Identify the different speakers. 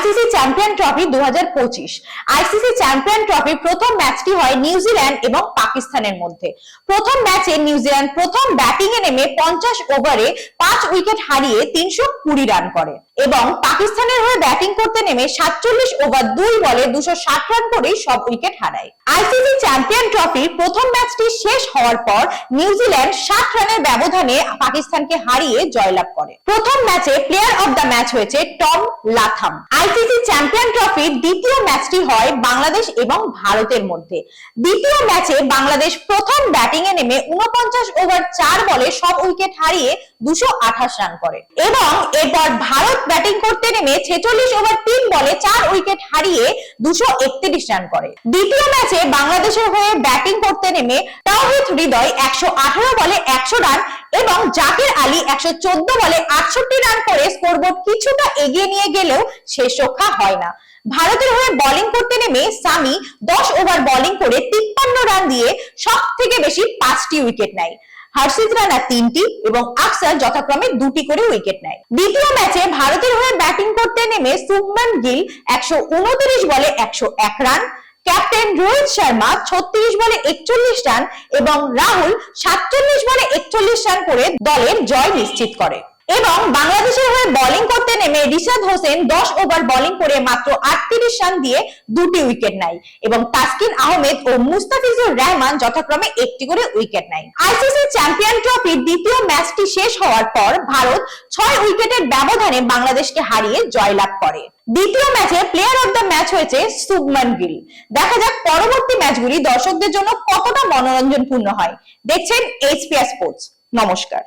Speaker 1: ICC champion trophy 2025। ICC champion ট্রফির প্রথম ম্যাচটি হয় নিউজিল্যান্ড এবং পাকিস্তানের মধ্যে। প্রথম ম্যাচে নিউজিল্যান্ড প্রথম ব্যাটিং এ নেমে 50 ওভারে 5 উইকেট হারিয়ে 320 রান করে এবং পাকিস্তানের হয়ে ব্যাটিং করতে নেমে 47 ওভার 2 বলে 260 রান করেই সব উইকেট হারায়। আইসিসি চ্যাম্পিয়ন ট্রফির প্রথম ম্যাচটি শেষ হওয়ার পর নিউজিল্যান্ড 60 রানের ব্যবধানে পাকিস্তানকে হারিয়ে জয়লাভ করে। প্রথম ম্যাচে প্লেয়ার অফ দ্য ম্যাচ হয়েছে টম লাথাম। আইসিসি চ্যাম্পিয়ন ট্রফির দ্বিতীয় ম্যাচটি হয় বাংলাদেশ এবং ভারতের মধ্যে। দ্বিতীয় ম্যাচে বাংলাদেশ প্রথম ব্যাটিং এ নেমে 49 ওভার 4 বলে সব উইকেট হারিয়ে 228 রান করে এবং এরপর ভারত ব্যাটিং করতে নেমে 46 ওভার 3 বলে 4 উইকেট হারিয়ে 231 রান করে। দ্বিতীয় ম্যাচে বাংলাদেশের হয়ে ব্যাটিং করতে নেমে তাওহিদ হৃদয় 118 বলে 100 রান এবং জাকির আলী 114 বলে 68 রান করে স্কোরবোর্ড কিছুটা এগিয়ে নিয়ে গেলেও শেষ রক্ষা হয় না। ভারতের হয়ে বোলিং করতে নেমে সামি 10 ওভার বোলিং করে 53 রান দিয়ে সবথেকে বেশি 5টি উইকেট নেয়। হর্ষিত রানা 3টি এবং আকসার যথাক্রমে 2টি করে উইকেট নেয়। দ্বিতীয় ম্যাচে ভারতের হয়ে ব্যাটিং করতে নেমে শুভমান গিল 129 বলে 101 রান, ক্যাপ্টেন রোহিত শর্মা 36 বলে 41 রান এবং রাহুল 47 বলে 41 রান করে দলের জয় নিশ্চিত করে এবং বাংলাদেশের হয়ে বোলিং করতে নেমে রিশাদ হোসেন 10 ওভার বোলিং করে মাত্র 38 রান দিয়ে 2টি উইকেট নেয় এবং তাসকিন আহমেদ ও মুস্তাফিজুর রহমান যথাক্রমে 1টি করে উইকেট নেয়। আইসিসি চ্যাম্পিয়ন ট্রফির দ্বিতীয় ম্যাচটি শেষ হওয়ার পর ভারত 6 উইকেটের ব্যবধানে বাংলাদেশকে হারিয়ে জয়লাভ করে। দ্বিতীয় ম্যাচে প্লেয়ার অফ দ্য ম্যাচ হয়েছে শুভমান গিল। দেখা যাক পরবর্তী ম্যাচগুলি দর্শকদের জন্য কতটা মনোরঞ্জনপূর্ণ হয়। দেখছেন এইচপিআর স্পোর্টস। নমস্কার।